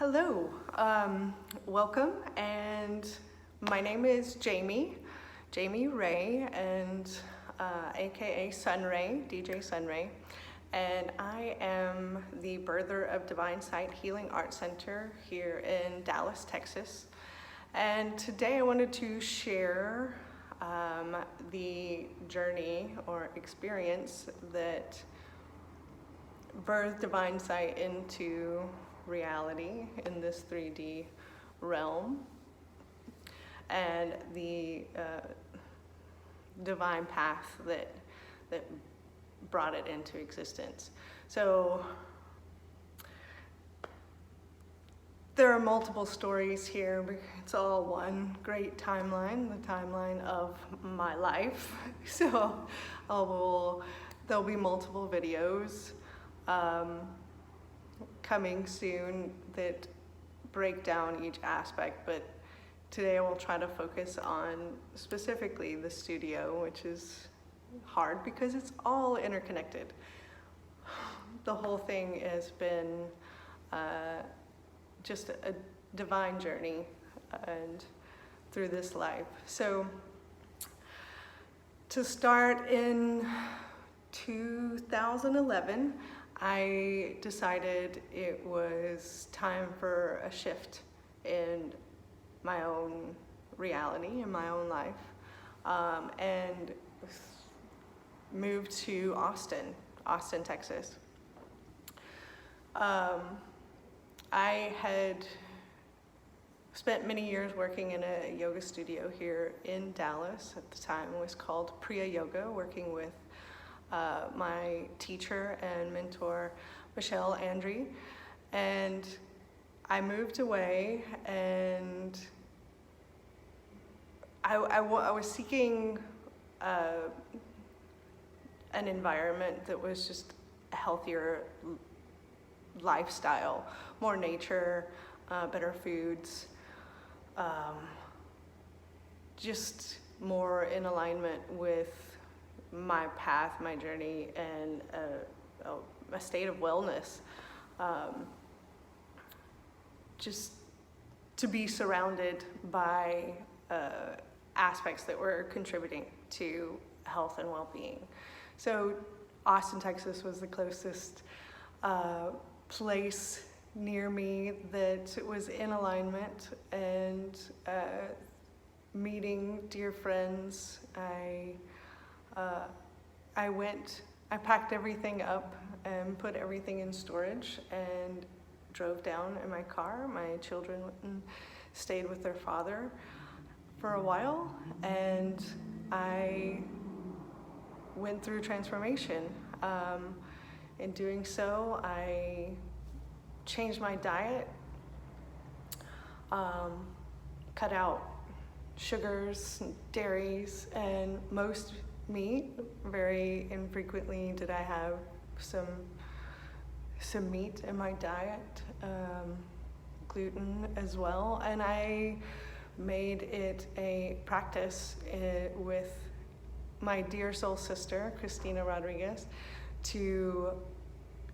Hello, welcome, and my name is Jamie Ray, and aka Sunray, DJ Sunray, and I am the birther of Divine Sight Healing Art Center here in Dallas, Texas. And today I wanted to share the journey or experience that birthed Divine Sight into reality in this 3D realm, and the divine path that brought it into existence. So there are multiple stories here. It's all one great timeline, the timeline of my life. So there'll be multiple videos coming soon that break down each aspect, but today I will try to focus on specifically the studio, which is hard because it's all interconnected. The whole thing has been just a divine journey and through this life. So to start, in 2011, I decided it was time for a shift in my own reality, in my own life, and moved to Austin, Texas. I had spent many years working in a yoga studio here in Dallas. At the time, it was called Priya Yoga, working with my teacher and mentor, Michelle Andre, and I moved away, and I was seeking an environment that was just a healthier lifestyle, more nature, better foods, just more in alignment with my path, my journey, and a state of wellness. Just to be surrounded by aspects that were contributing to health and well-being. So Austin, Texas was the closest place near me that was in alignment, and meeting dear friends, I packed everything up and put everything in storage and drove down in my car. My children went and stayed with their father for a while, and I went through transformation. In doing so, I changed my diet, cut out sugars, and dairies, and most meat. Very infrequently did I have some meat in my diet, gluten as well, and I made it a practice with my dear soul sister, Christina Rodriguez, to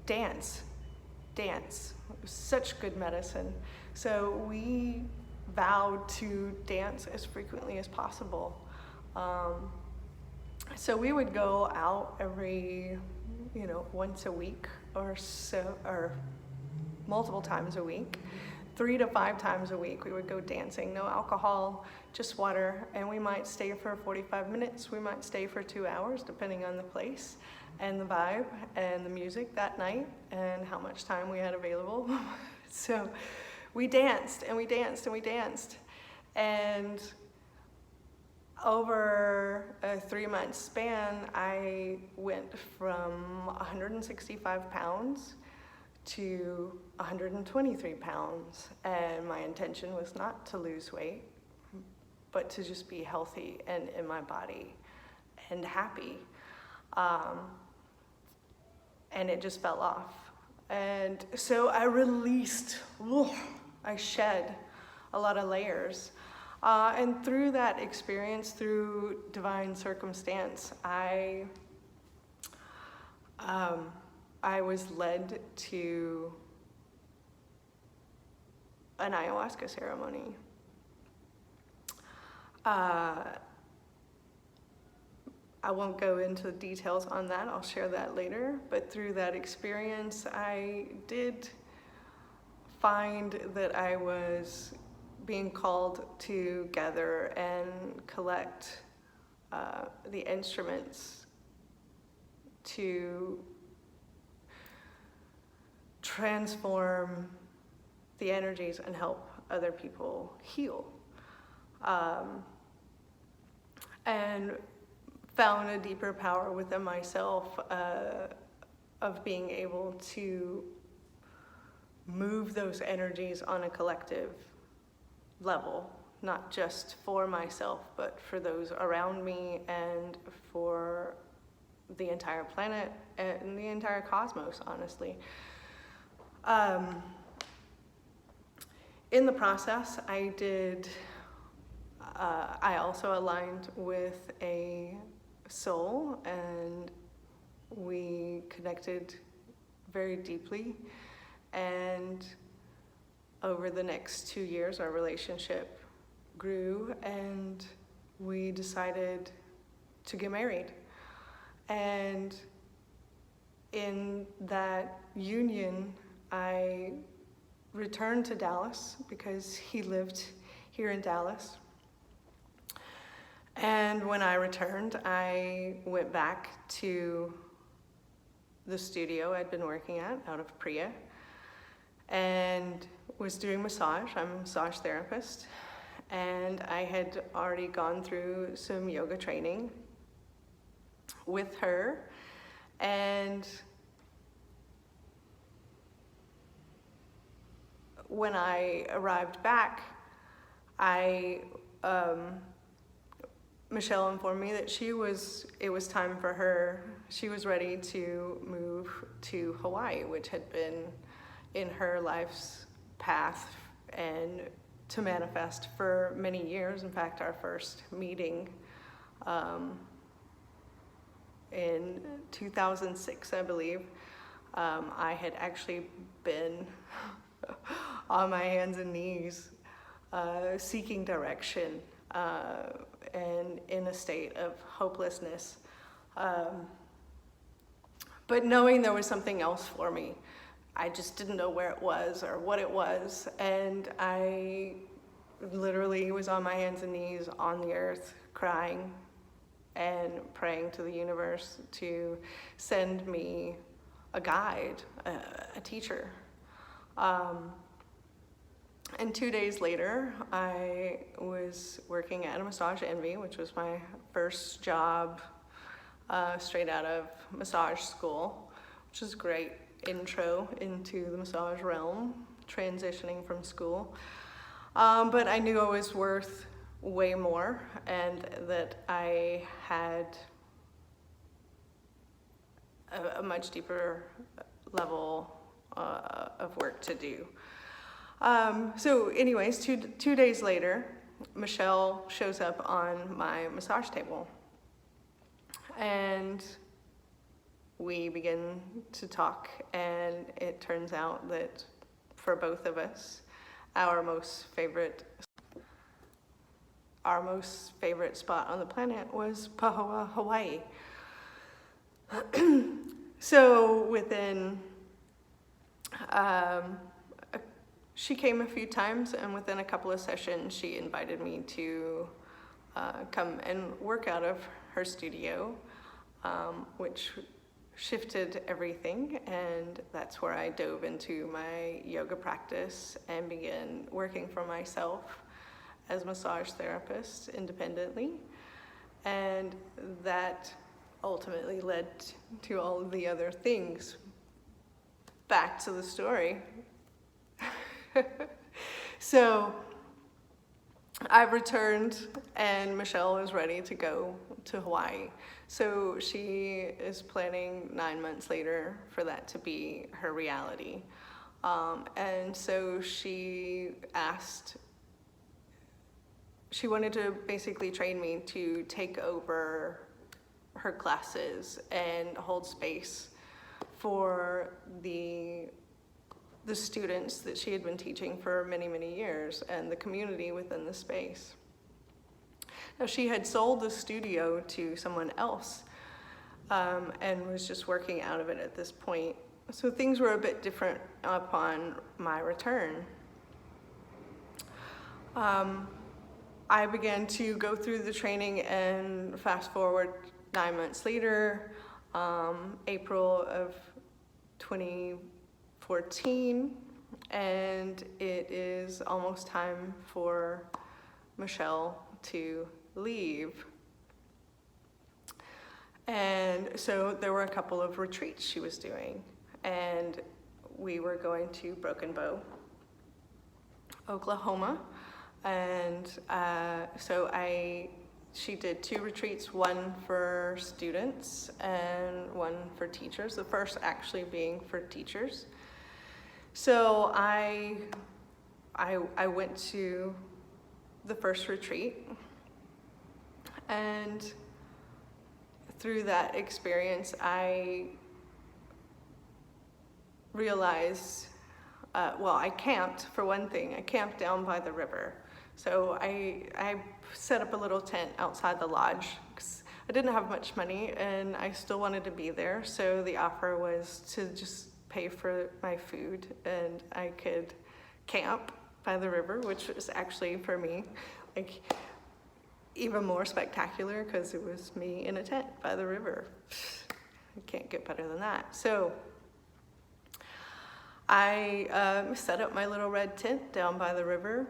dance. It was such good medicine. So we vowed to dance as frequently as possible. So we would go out every, once a week or so, or multiple times a week, 3 to 5 times a week. We would go dancing, no alcohol, just water, and we might stay for 45 minutes. We might stay for 2 hours, depending on the place and the vibe and the music that night and how much time we had available. So we danced and we danced and we danced. And over a 3-month span, I went from 165 pounds to 123 pounds. And my intention was not to lose weight, but to just be healthy and in my body and happy. And it just fell off. And so I released, I shed a lot of layers. And through that experience, through divine circumstance, I was led to an ayahuasca ceremony. I won't go into details on that, I'll share that later, but through that experience I did find that I was being called to gather and collect the instruments to transform the energies and help other people heal. And found a deeper power within myself of being able to move those energies on a collective level, not just for myself, but for those around me and for the entire planet and the entire cosmos, honestly. In the process, I also aligned with a soul, and we connected very deeply, and over the next 2 years our relationship grew and we decided to get married. And in that union I returned to Dallas because he lived here in Dallas. And when I returned, I went back to the studio I'd been working at out of Priya and was doing massage. I'm a massage therapist, and I had already gone through some yoga training with her. And when I arrived back, Michelle informed me that it was time for her. She was ready to move to Hawaii, which had been in her life's path and to manifest for many years. In fact, our first meeting in 2006, I believe, I had actually been on my hands and knees seeking direction and in a state of hopelessness, but knowing there was something else for me. I just didn't know where it was or what it was, and I literally was on my hands and knees on the earth crying and praying to the universe to send me a guide, a teacher. And 2 days later, I was working at a Massage Envy, which was my first job straight out of massage school, which is a great intro into the massage realm, transitioning from school. But I knew I was worth way more and that I had a much deeper level of work to do. So anyways, two days later, Michelle shows up on my massage table and we begin to talk, and it turns out that for both of us, our most favorite spot on the planet was Pahoa, Hawaii. So within she came a few times, and within a couple of sessions, she invited me to come and work out of her studio, which shifted everything, and that's where I dove into my yoga practice and began working for myself as a massage therapist independently. And that ultimately led to all of the other things. Back to the story. So I've returned and Michelle is ready to go to Hawaii. So she is planning 9 months later for that to be her reality. And so she wanted to basically train me to take over her classes and hold space for the the students that she had been teaching for many, many years and the community within the space. Now, she had sold the studio to someone else and was just working out of it at this point. So things were a bit different upon my return. I began to go through the training, and fast forward 9 months later, April of 2014, and it is almost time for Michelle to leave. And so there were a couple of retreats she was doing, and we were going to Broken Bow, Oklahoma. And she did 2 retreats, one for students and one for teachers, the first actually being for teachers. So I went to the first retreat, and through that experience, I realized, I camped, for one thing. I camped down by the river. So I set up a little tent outside the lodge because I didn't have much money and I still wanted to be there. So the offer was to just pay for my food and I could camp by the river, which was actually for me like even more spectacular because it was me in a tent by the river. I can't get better than that. So I set up my little red tent down by the river,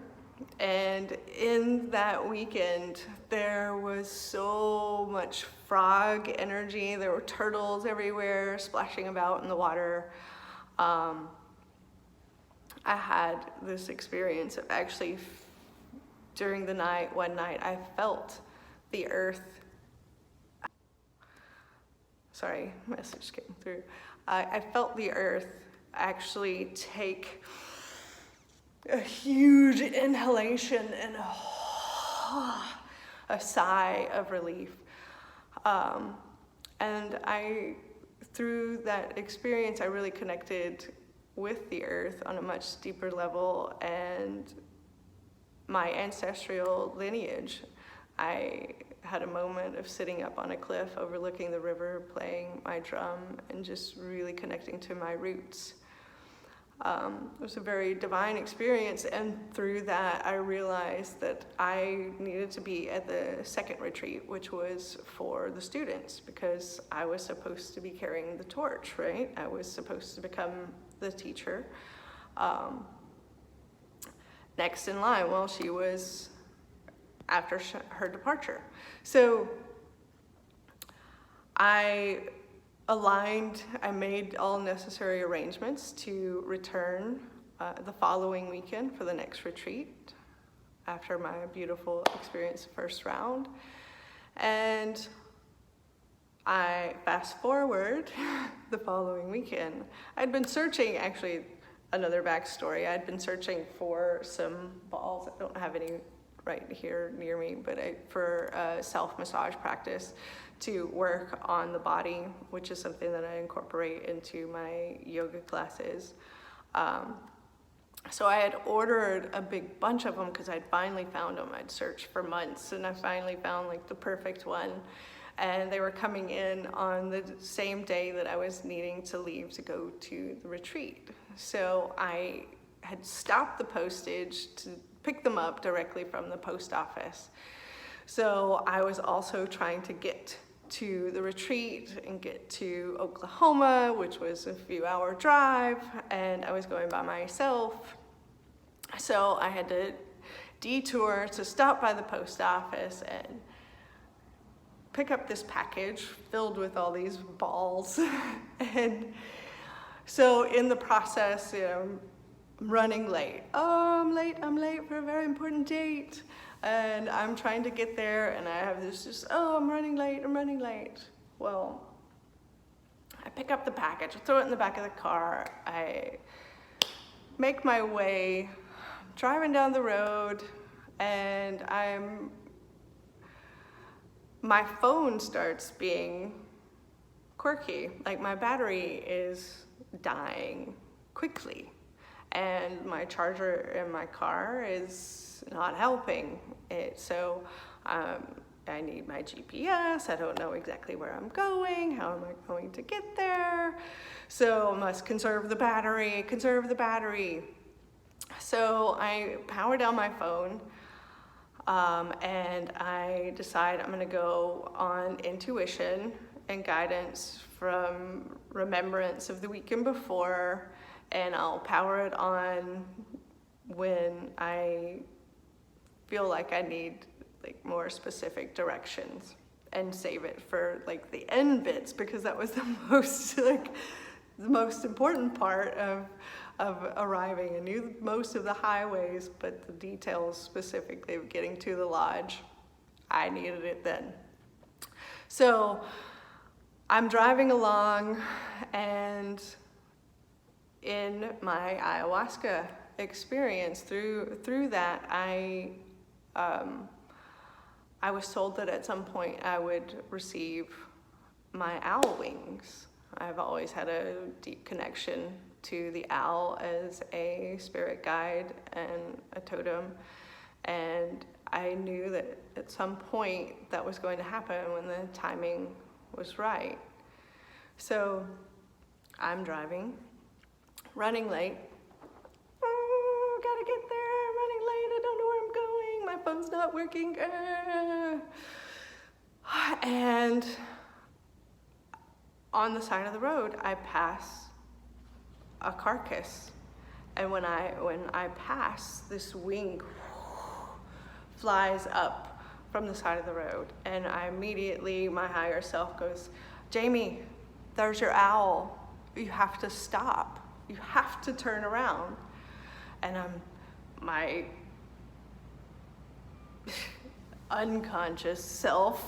and in that weekend there was so much frog energy. There were turtles everywhere splashing about in the water. I had this experience of actually during the night, one night I felt the earth. Sorry, message came through. I felt the earth actually take a huge inhalation and a sigh of relief. And through that experience, I really connected with the earth on a much deeper level and my ancestral lineage. I had a moment of sitting up on a cliff overlooking the river, playing my drum, and just really connecting to my roots. It was a very divine experience, and through that I realized that I needed to be at the second retreat, which was for the students, because I was supposed to be carrying the torch, right? I was supposed to become the teacher. Next in line, well, she was after her departure. So I made all necessary arrangements to return the following weekend for the next retreat after my beautiful experience first round. And I fast forward the following weekend. I'd been searching, actually, another backstory. I'd been searching for some balls. I don't have any right here near me, but for self-massage practice to work on the body, which is something that I incorporate into my yoga classes. So I had ordered a big bunch of them because I'd finally found them. I'd searched for months and I finally found like the perfect one. And they were coming in on the same day that I was needing to leave to go to the retreat. So I had stopped the postage to pick them up directly from the post office. So I was also trying to get to the retreat and get to Oklahoma, which was a few-hour drive, and I was going by myself. So I had to detour to stop by the post office and pick up this package filled with all these balls. And so in the process, I'm running late. Oh, I'm late for a very important date. And I'm trying to get there and I have this I'm running late. Well, I pick up the package, I throw it in the back of the car, I make my way, driving down the road, and my phone starts being quirky, like my battery is dying quickly. and my charger in my car is not helping it. So I need my GPS. I don't know exactly where I'm going. How am I going to get there? So I must conserve the battery, So I power down my phone, and I decide I'm gonna go on intuition and guidance from remembrance of the weekend before, and I'll power it on when I feel like I need like more specific directions, and save it for like the end bits, because that was the most important part of arriving. I knew most of the highways, but the details specifically of getting to the lodge, I needed it then. So I'm driving along, and in my ayahuasca experience, through that, I was told that at some point I would receive my owl wings. I've always had a deep connection to the owl as a spirit guide and a totem, and I knew that at some point that was going to happen when the timing was right. So I'm driving, running late. Oh, gotta get there, I'm running late, I don't know where I'm going, my phone's not working. And on the side of the road, I pass a carcass. And when I pass, this wing flies up from the side of the road. And I immediately, my higher self goes, Jamie, there's your owl. You have to stop. You have to turn around. And my unconscious self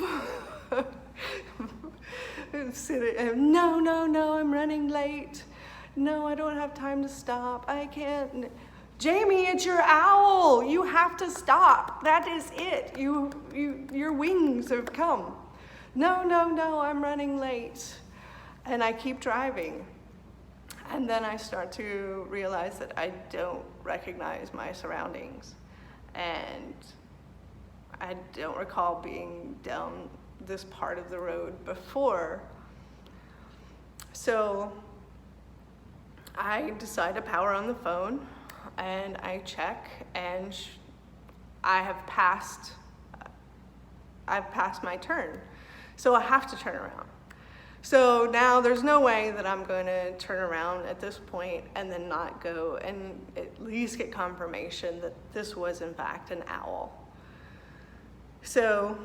sitting, no, I'm running late. No, I don't have time to stop. I can't. Jamie, it's your owl. You have to stop. That is it. Your wings have come. No, I'm running late. And I keep driving. And then I start to realize that I don't recognize my surroundings. And I don't recall being down this part of the road before. So I decide to power on the phone, and I check, and I've passed my turn. So I have to turn around. So now there's no way that I'm going to turn around at this point and then not go and at least get confirmation that this was in fact an owl. So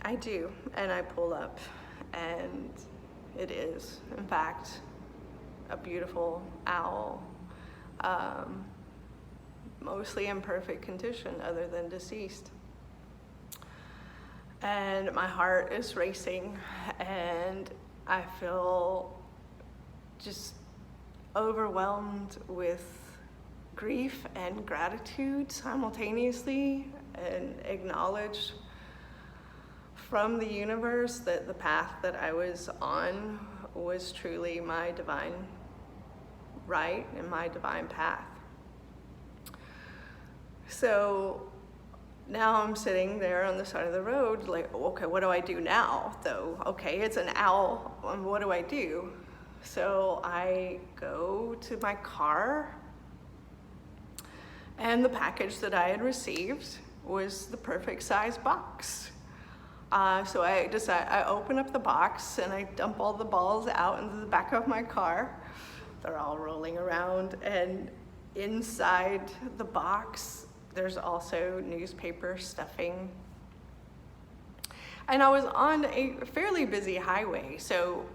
I do, and I pull up, and it is in fact a beautiful owl, mostly in perfect condition other than deceased. And my heart is racing, and I feel just overwhelmed with grief and gratitude simultaneously, and acknowledge from the universe that the path that I was on was truly my divine right and my divine path. So now I'm sitting there on the side of the road, like, okay, what do I do now, though? Okay, it's an owl, what do I do? So I go to my car, and the package that I had received was the perfect size box. So I open up the box, and I dump all the balls out into the back of my car. They're all rolling around, and inside the box, there's also newspaper stuffing. And I was on a fairly busy highway, so,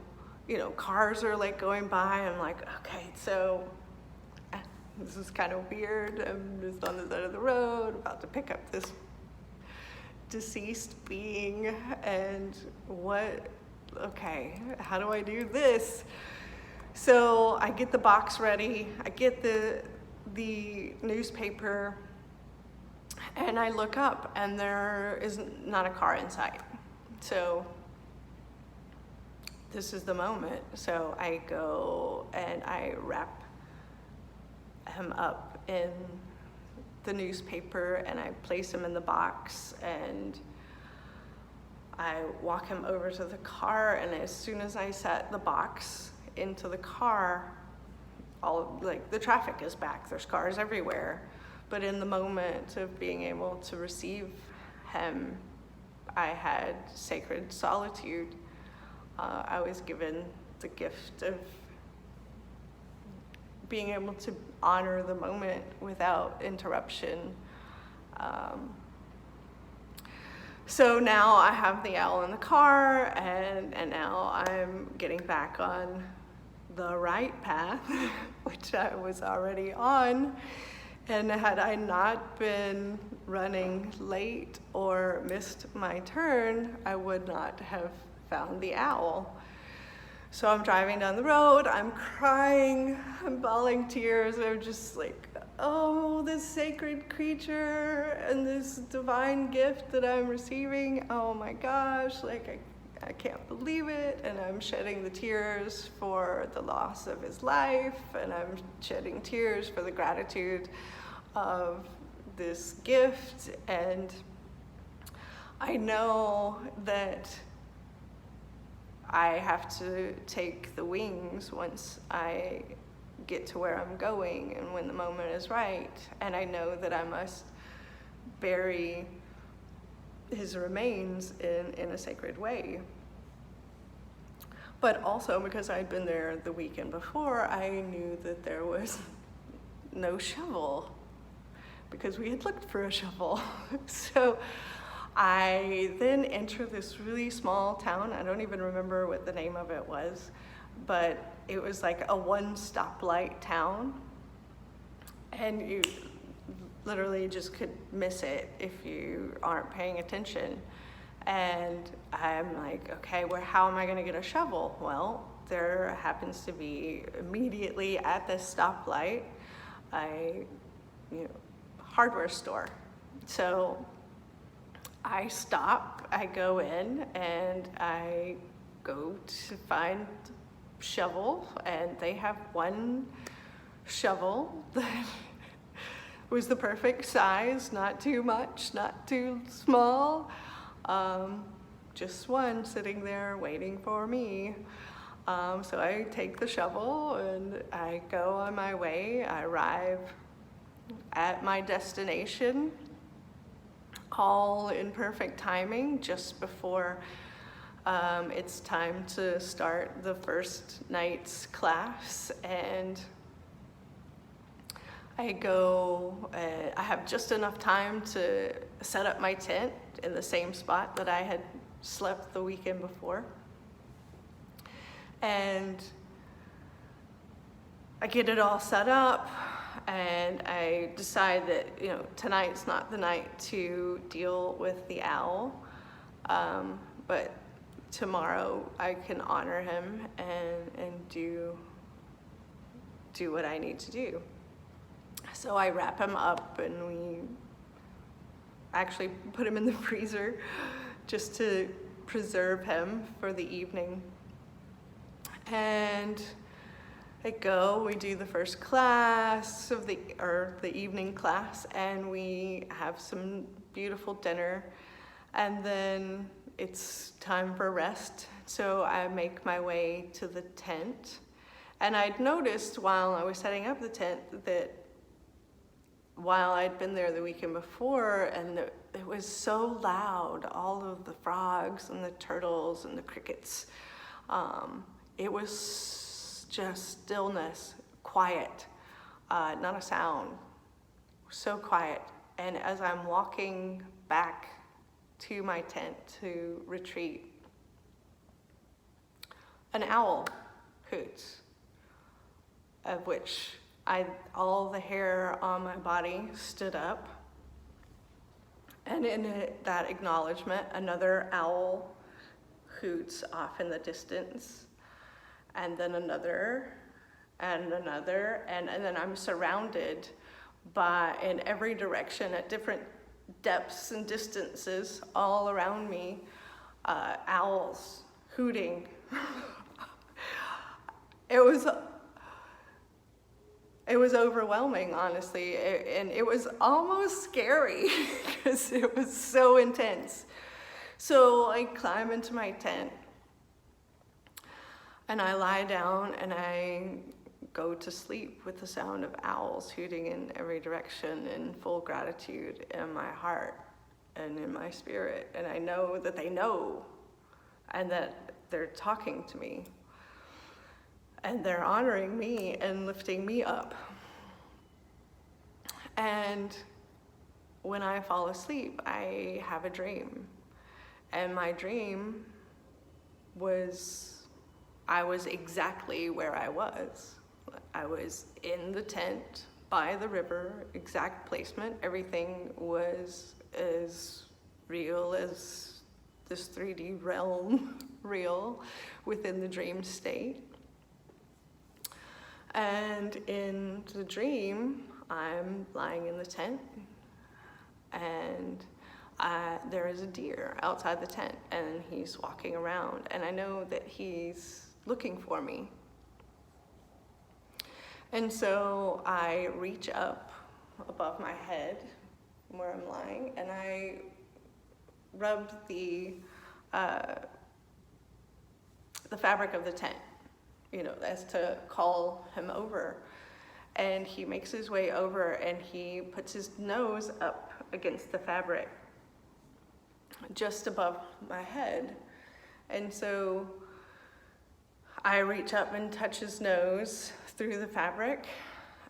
cars are like going by. I'm like, okay, so this is kind of weird. I'm just on the side of the road, about to pick up this deceased being, and how do I do this? So I get the box ready, I get the newspaper, and I look up, and there is not a car in sight. So this is the moment. So I go and I wrap him up in the newspaper and I place him in the box, and I walk him over to the car, and as soon as I set the box into the car, the traffic is back, there's cars everywhere. But in the moment of being able to receive him, I had sacred solitude. I was given the gift of being able to honor the moment without interruption. So now I have the owl in the car, and now I'm getting back on the right path, which I was already on. And had I not been running late or missed my turn, I would not have found the owl. So I'm driving down the road, I'm crying, I'm bawling tears, I'm just like, oh, this sacred creature and this divine gift that I'm receiving, oh my gosh, like I can't believe it. And I'm shedding the tears for the loss of his life, and I'm shedding tears for the gratitude of this gift. And I know that I have to take the wings once I get to where I'm going and when the moment is right. And I know that I must bury his remains in a sacred way. But also, because I'd been there the weekend before, I knew that there was no shovel, because we had looked for a shovel. So I then enter this really small town. I don't even remember what the name of it was, but it was like a one stoplight town, and you literally just could miss it if you aren't paying attention. And I'm like, okay, how am I gonna get a shovel? Well, there happens to be immediately at this stoplight a hardware store. So I stop, I go in, and I go to find shovel, and they have one shovel that was the perfect size, not too much, not too small, just one sitting there waiting for me. So I take the shovel and I go on my way. I arrive at my destination, all in perfect timing, just before it's time to start the first night's class. And I go, I have just enough time to set up my tent in the same spot that I had slept the weekend before. And I get it all set up, and I decide that, tonight's not the night to deal with the owl, but tomorrow I can honor him and do what I need to do. So I wrap him up, and we actually put him in the freezer just to preserve him for the evening. And we do the first class of the evening class, and we have some beautiful dinner, and then it's time for rest. So I make my way to the tent, and I'd noticed while I was setting up the tent that while I'd been there the weekend before, and it was so loud, all of the frogs and the turtles and the crickets, it was just stillness, quiet, not a sound, so quiet. And as I'm walking back to my tent to retreat, an owl hoots, of which all the hair on my body stood up. And in that acknowledgement, another owl hoots off in the distance, and then another, and another, and then I'm surrounded by, in every direction, at different depths and distances, all around me, owls hooting. It It was overwhelming, honestly, and it was almost scary because it was so intense. So I climb into my tent and I lie down and I go to sleep with the sound of owls hooting in every direction in full gratitude in my heart and in my spirit. And I know that they know and that they're talking to me and they're honoring me and lifting me up. And when I fall asleep, I have a dream. And my dream was, I was exactly where I was. I was in the tent by the river, exact placement. Everything was as real as this 3D realm real within the dream state. And in the dream, I'm lying in the tent and there is a deer outside the tent and he's walking around and I know that he's looking for me. And so I reach up above my head where I'm lying and I rub the fabric of the tent, as to call him over. And he makes his way over and he puts his nose up against the fabric just above my head. And so I reach up and touch his nose through the fabric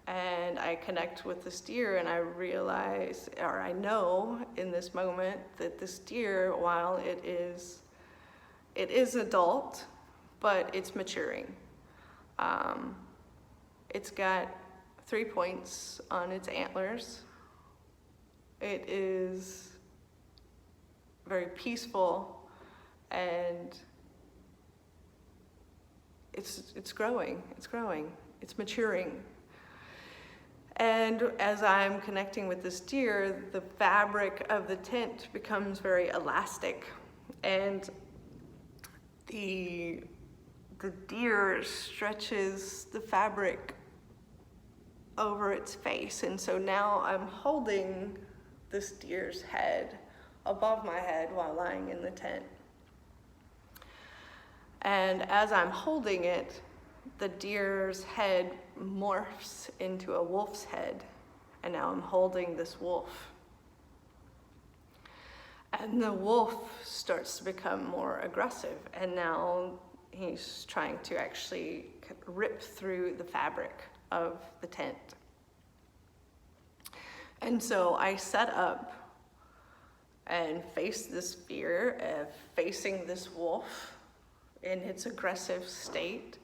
and I connect with this deer and I realize, or I know in this moment that this deer, while it is adult, but it's maturing. It's got 3 points on its antlers. It is very peaceful and it's growing, it's maturing. And as I'm connecting with this deer, the fabric of the tent becomes very elastic and the deer stretches the fabric over its face. And so now I'm holding this deer's head above my head while lying in the tent. And as I'm holding it, the deer's head morphs into a wolf's head. And now I'm holding this wolf. And the wolf starts to become more aggressive. And now he's trying to actually rip through the fabric of the tent. And so I set up and face this fear of facing this wolf in its aggressive state.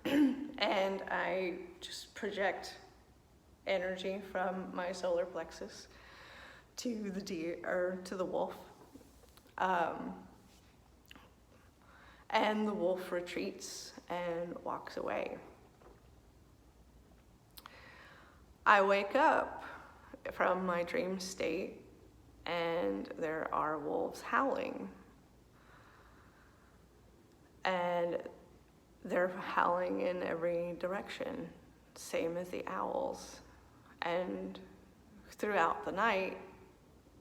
And I just project energy from my solar plexus to the deer, or to the wolf. And the wolf retreats and walks away. I wake up from my dream state and there are wolves howling. And they're howling in every direction, same as the owls. And throughout the night,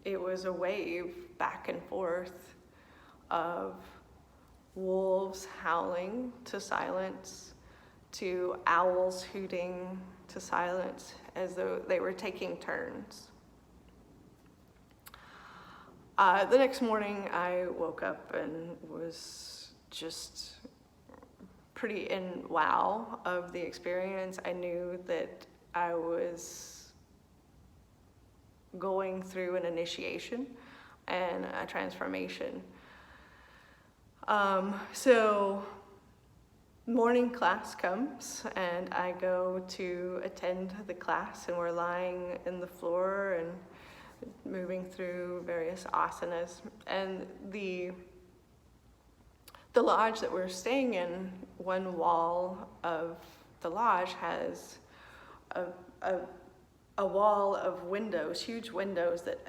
it was a wave back and forth of wolves howling to silence, to owls hooting to silence, as though they were taking turns. The next morning, I woke up and was just pretty in wow of the experience. I knew that I was going through an initiation and a transformation. So morning class comes and I go to attend the class and we're lying in the floor and moving through various asanas. And the lodge that we're staying in, one wall of the lodge has a wall of windows, huge windows that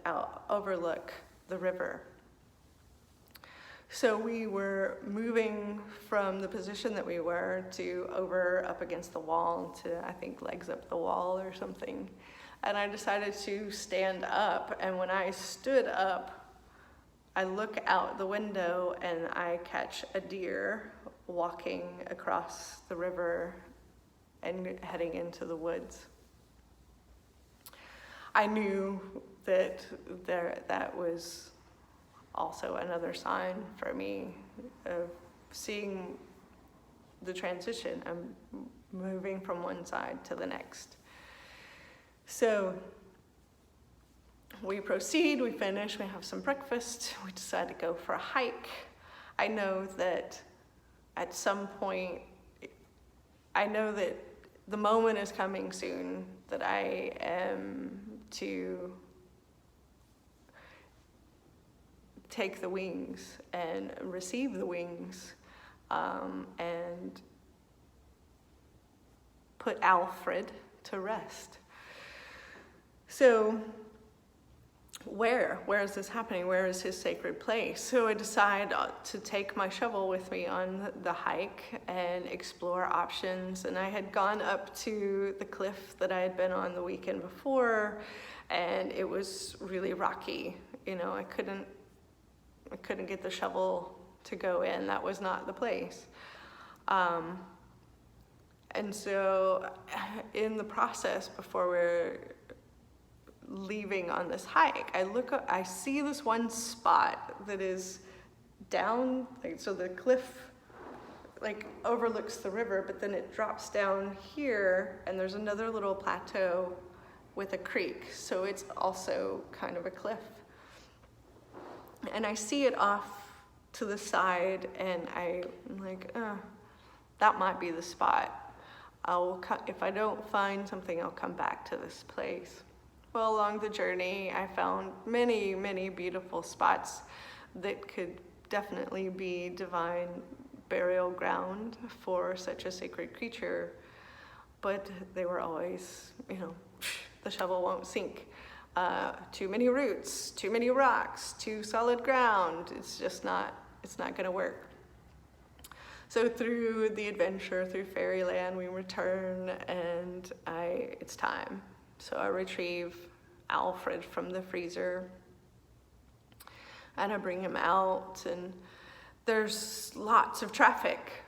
overlook the river. So we were moving from the position that we were to over up against the wall to, I think, legs up the wall or something. And I decided to stand up. And when I stood up, I look out the window and I catch a deer walking across the river and heading into the woods. I knew that that was also another sign for me of seeing the transition. I'm moving from one side to the next. So we proceed, we finish, we have some breakfast, we decide to go for a hike. I know that at some point, I know that the moment is coming soon that I am to take the wings and receive the wings and put Alfred to rest. So where is this happening? Where is his sacred place? So I decide to take my shovel with me on the hike and explore options. And I had gone up to the cliff that I had been on the weekend before, and it was really rocky. You know, I couldn't get the shovel to go in. That was not the place. And so in the process, before we're leaving on this hike, I see this one spot that is down, like, so the cliff like overlooks the river, but then it drops down here and there's another little plateau with a creek. So it's also kind of a cliff. And I see it off to the side and I'm like, that might be the spot. If I don't find something, I'll come back to this place. Well, along the journey, I found many, many beautiful spots that could definitely be divine burial ground for such a sacred creature, but they were always, the shovel won't sink. Too many roots, too many rocks, too solid ground. It's not gonna work. So through the adventure, through Fairyland, we return and it's time. So I retrieve Alfred from the freezer and I bring him out, and there's lots of traffic.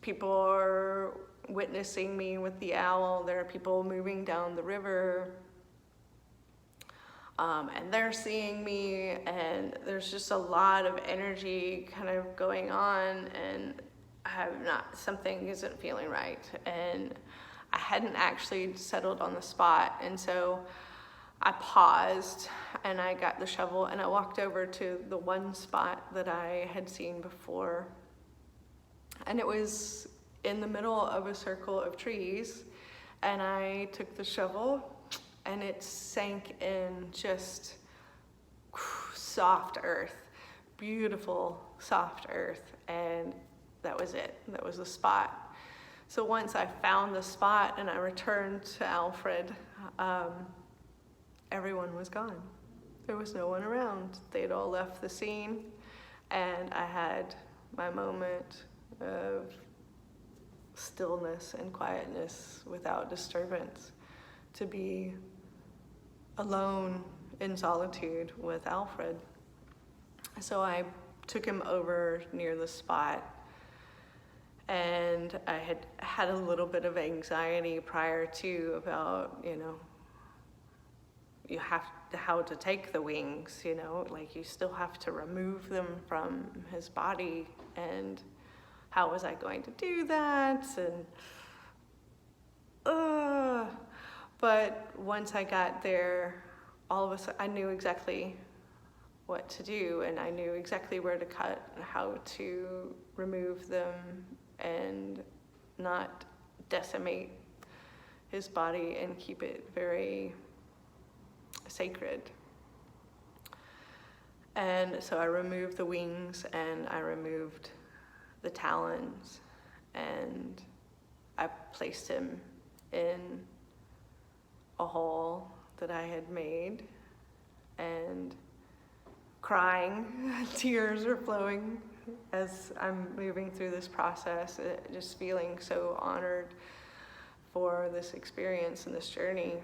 People are witnessing me with the owl. There are people moving down the river, and they're seeing me, and there's just a lot of energy kind of going on, and something isn't feeling right. And I hadn't actually settled on the spot, and so I paused and I got the shovel and I walked over to the one spot that I had seen before, and it was in the middle of a circle of trees, and I took the shovel and it sank in just soft earth, beautiful soft earth, and that was it. That was the spot. So once I found the spot and I returned to Alfred, everyone was gone. There was no one around. They'd all left the scene, and I had my moment of stillness and quietness without disturbance, to be alone in solitude with Alfred. So I took him over near the spot, and I had a little bit of anxiety prior to about, how to take the wings, like you still have to remove them from his body, and how was I going to do that? And but once I got there, all of a sudden I knew exactly what to do, and I knew exactly where to cut and how to remove them and not decimate his body and keep it very sacred. And so I removed the wings and I removed the talons, and I placed him in a hole that I had made and crying, tears are flowing as I'm moving through this process, just feeling so honored for this experience and this journey.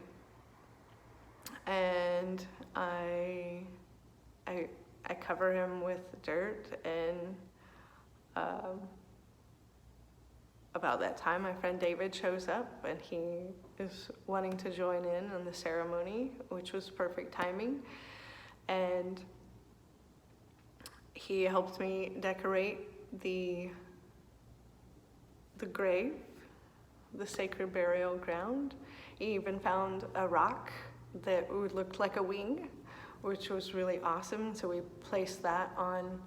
And I cover him with dirt, and about that time my friend David shows up, and he is wanting to join in on the ceremony, which was perfect timing. And he helped me decorate the grave, the sacred burial ground. He even found a rock that looked like a wing, which was really awesome. So we placed that on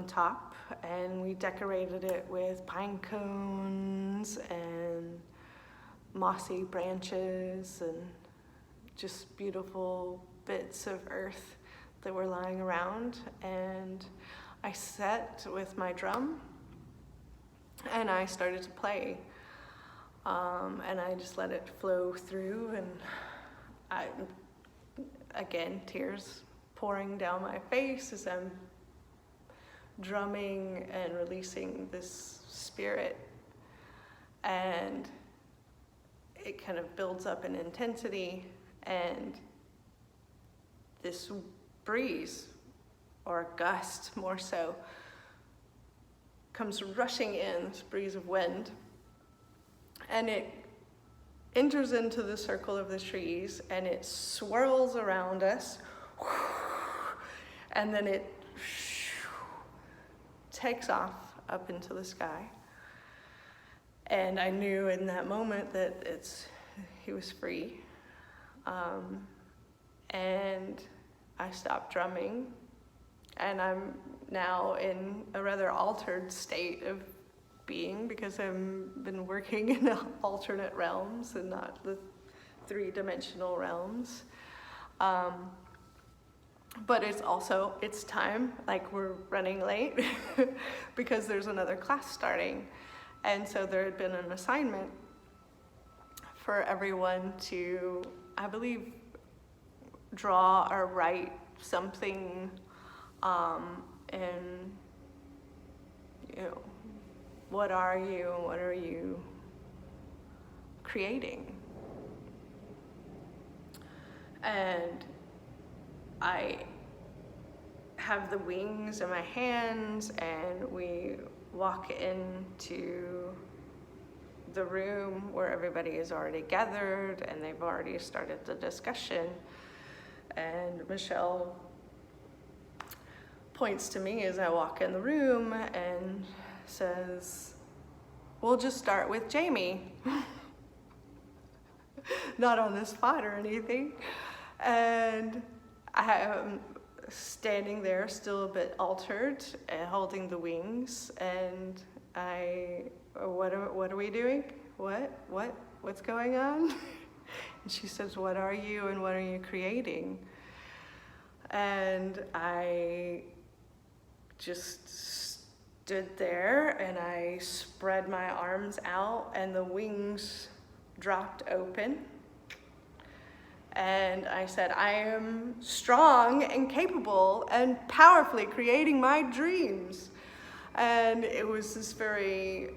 top, and we decorated it with pine cones and mossy branches and just beautiful bits of earth that were lying around. And I sat with my drum and I started to play, and I just let it flow through, and again, tears pouring down my face as I'm drumming and releasing this spirit. And it kind of builds up in intensity, and this breeze, or gust more so, comes rushing in, this breeze of wind, and it enters into the circle of the trees, and it swirls around us, and then it takes off up into the sky. And I knew in that moment that he was free. And I stopped drumming, and I'm now in a rather altered state of being, because I've been working in alternate realms and not the three-dimensional realms. But it's time, like we're running late because there's another class starting. And so there had been an assignment for everyone to, I believe, draw or write something, and what are you and what are you creating? And I have the wings in my hands, and we walk into the room where everybody is already gathered, and they've already started the discussion. And Michelle points to me as I walk in the room and says, "We'll just start with Jamie." Not on the spot or anything. And I am standing there, still a bit altered, holding the wings, and what are we doing? What's going on? And she says, "What are you and what are you creating?" And I just stood there, and I spread my arms out, and the wings dropped open. And I said, "I am strong and capable and powerfully creating my dreams." And it was this very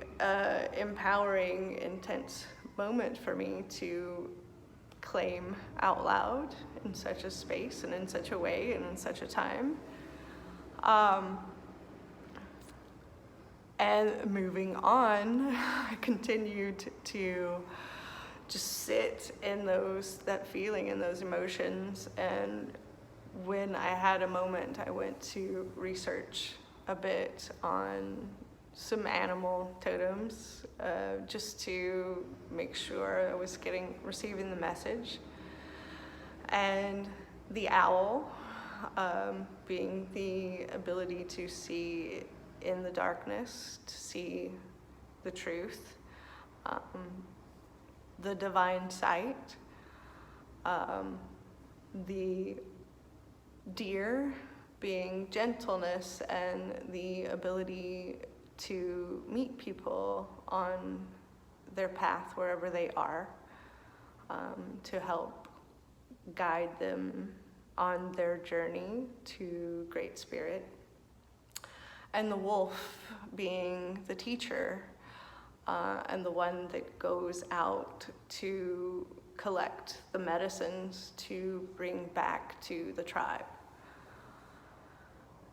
empowering, intense moment for me to claim out loud in such a space and in such a way and in such a time. And moving on, I continued to just sit in that feeling and those emotions. And when I had a moment, I went to research a bit on some animal totems, just to make sure I was receiving the message. And the owl, being the ability to see in the darkness, to see the truth, the divine sight, the deer being gentleness and the ability to meet people on their path wherever they are, to help guide them on their journey to Great Spirit, and the wolf being the teacher and the one that goes out to collect the medicines to bring back to the tribe.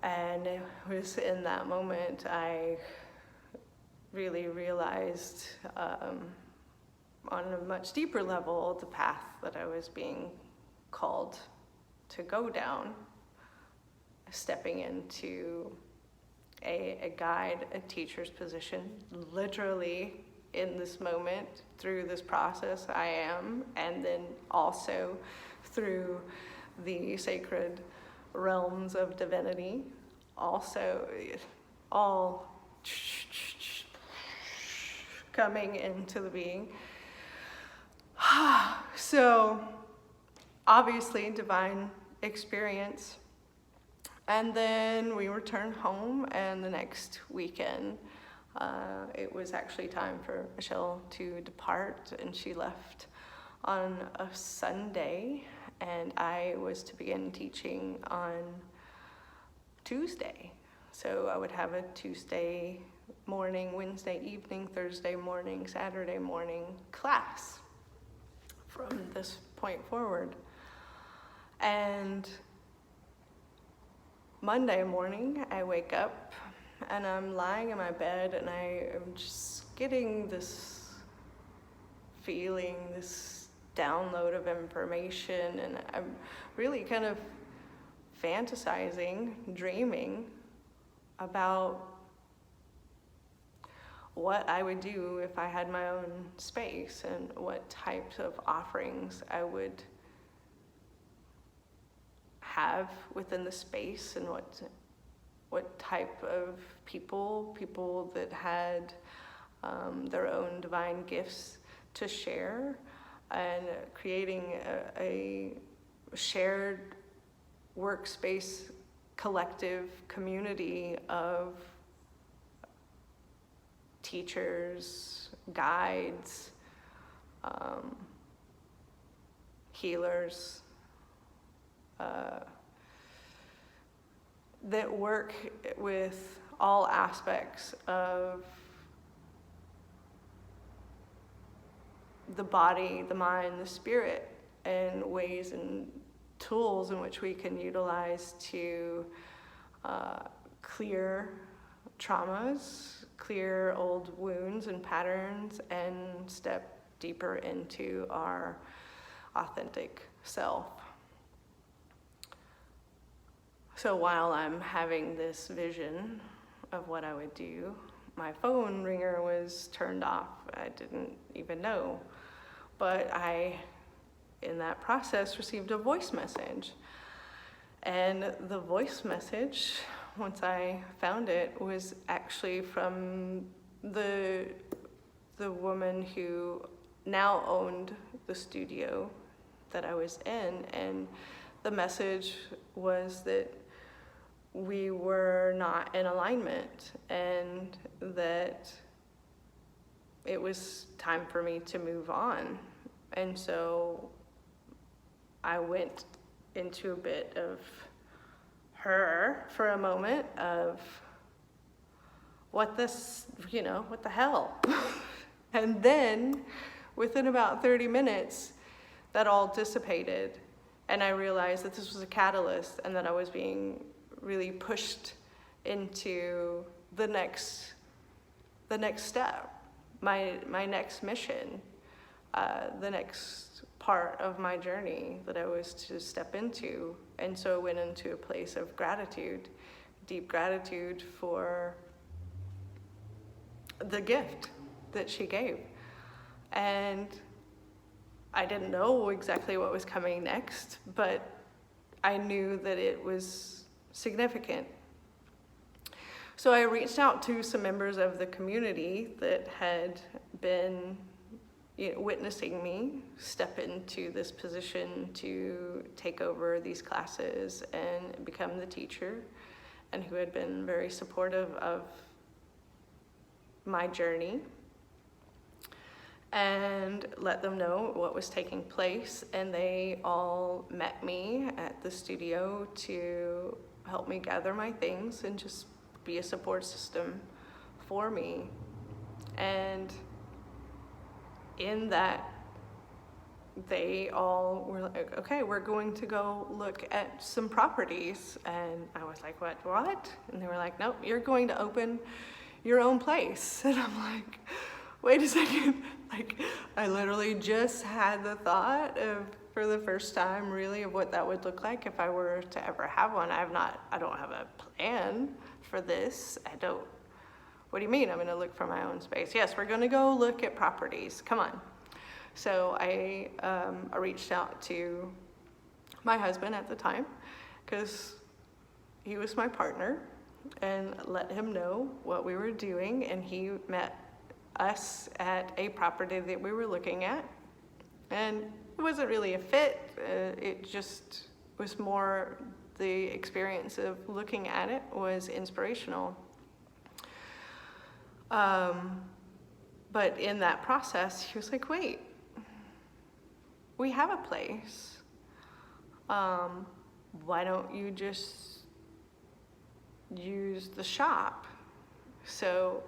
And it was in that moment I really realized on a much deeper level the path that I was being called to go down, stepping into a guide, a teacher's position. Literally in this moment, through this process I am, and then also through the sacred realms of divinity, also all coming into the being. So obviously divine experience. And then we returned home, and the next weekend it was actually time for Michelle to depart, and she left on a Sunday, and I was to begin teaching on Tuesday. So I would have a Tuesday morning, Wednesday evening, Thursday morning, Saturday morning class from this point forward. And Monday morning, I wake up and I'm lying in my bed, and I am just getting this feeling, this download of information, and I'm really kind of fantasizing, dreaming about what I would do if I had my own space, and what types of offerings I would have within the space, and what type of people that had their own divine gifts to share, and creating a shared workspace, collective community of teachers, guides, healers, that work with all aspects of the body, the mind, the spirit, and ways and tools in which we can utilize to clear traumas, clear old wounds and patterns, and step deeper into our authentic self. So while I'm having this vision of what I would do, my phone ringer was turned off. I didn't even know. But I, in that process, received a voice message. And the voice message, once I found it, was actually from the woman who now owned the studio that I was in. And the message was that we were not in alignment, and that it was time for me to move on. And so I went into a bit of her for a moment of what the hell? And then within about 30 minutes, that all dissipated, and I realized that this was a catalyst, and that I was being really pushed into the next step, my next mission, the next part of my journey that I was to step into. And so I went into a place of gratitude, deep gratitude for the gift that she gave. And I didn't know exactly what was coming next, but I knew that it was significant. So I reached out to some members of the community that had been witnessing me step into this position to take over these classes and become the teacher, and who had been very supportive of my journey. and let them know what was taking place. And they all met me at the studio to help me gather my things and just be a support system for me. And in that, they all were like, okay, we're going to go look at some properties. And I was like, what? And they were like, nope, you're going to open your own place. And I'm like, wait a second. Like, I literally just had the thought of, for the first time really, of what that would look like if I were to ever have one. I don't have a plan for this. What do you mean I'm gonna look for my own space? Yes, we're gonna go look at properties, come on. So I reached out to my husband at the time, because he was my partner, and let him know what we were doing. And he met us at a property that we were looking at. And it wasn't really a fit. It just was more, the experience of looking at it was inspirational. But in that process, he was like, wait, we have a place. Why don't you just use the shop? So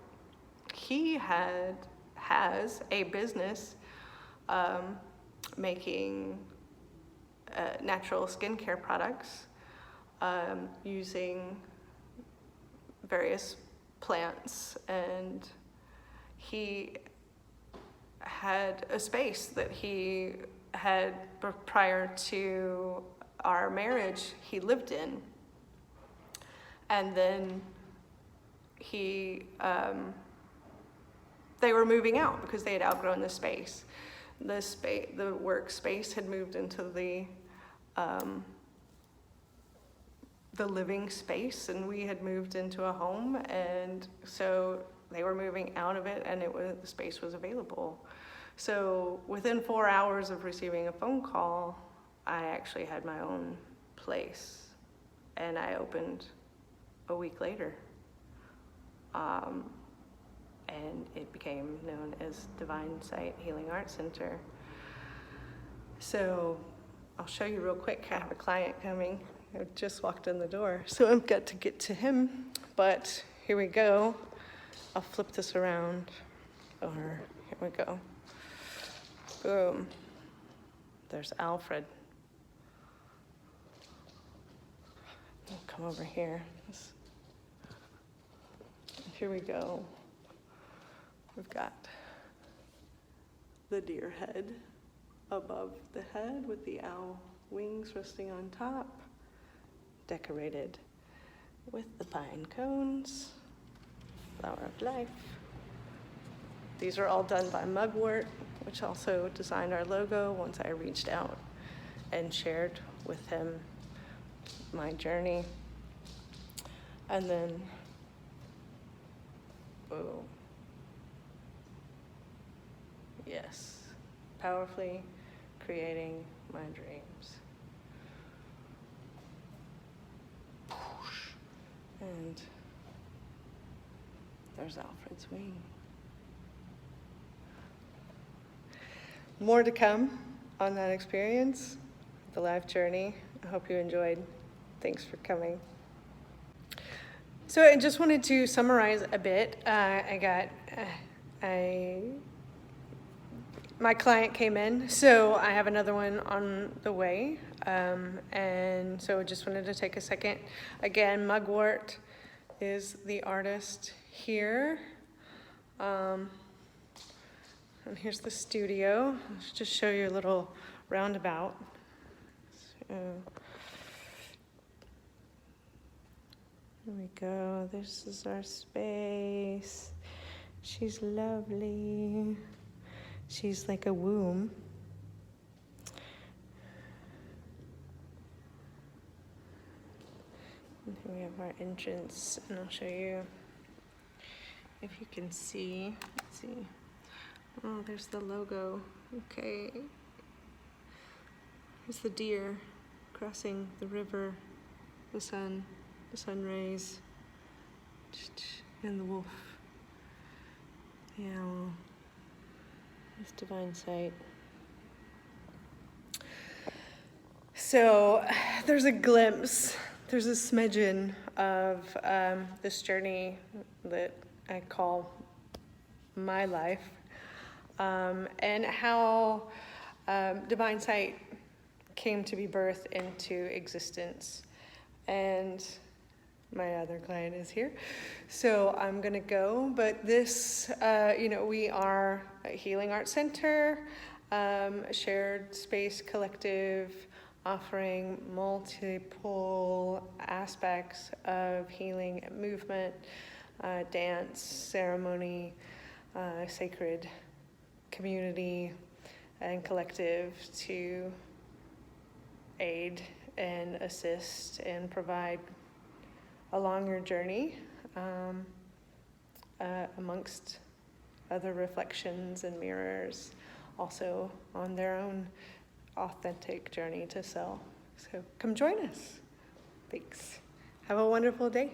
he has a business making natural skincare products using various plants, and he had a space that he had, prior to our marriage, he lived in. And then they were moving out because they had outgrown the space. The workspace had moved into the living space, and we had moved into a home, and so they were moving out of it, and the space was available. So within 4 hours of receiving a phone call, I actually had my own place, and I opened a week later. And it became known as Divine Sight Healing Art Center. So I'll show you real quick. I have a client coming. I just walked in the door, so I've got to get to him, but here we go. I'll flip this around, or here we go. Boom. There's Alfred. I'll come over here. Here we go. We've got the deer head above the head with the owl wings resting on top, decorated with the pine cones, flower of life. These are all done by Mugwort, which also designed our logo once I reached out and shared with him my journey. And then, oh, yes, powerfully creating my dreams. And there's Alfred's wing. More to come on that experience, the life journey. I hope you enjoyed. Thanks for coming. So I just wanted to summarize a bit. My client came in, so I have another one on the way. And so I just wanted to take a second. Again, Mugwort is the artist here. And here's the studio. Let's just show you a little roundabout. So, here we go. This is our space. She's lovely. She's like a womb. And here we have our entrance, and I'll show you if you can see. Let's see. Oh, there's the logo. Okay. Here's the deer crossing the river, the sun rays, and the wolf. The owl. This divine sight. So there's a glimpse, there's a smidgen of this journey that I call my life, and how divine sight came to be birthed into existence. And my other client is here, so I'm gonna go. But this, we are a healing arts center, a shared space collective, offering multiple aspects of healing, movement, dance, ceremony, sacred community, and collective to aid and assist and provide along your journey, amongst other reflections and mirrors, also on their own authentic journey to self. So come join us. Thanks. Have a wonderful day.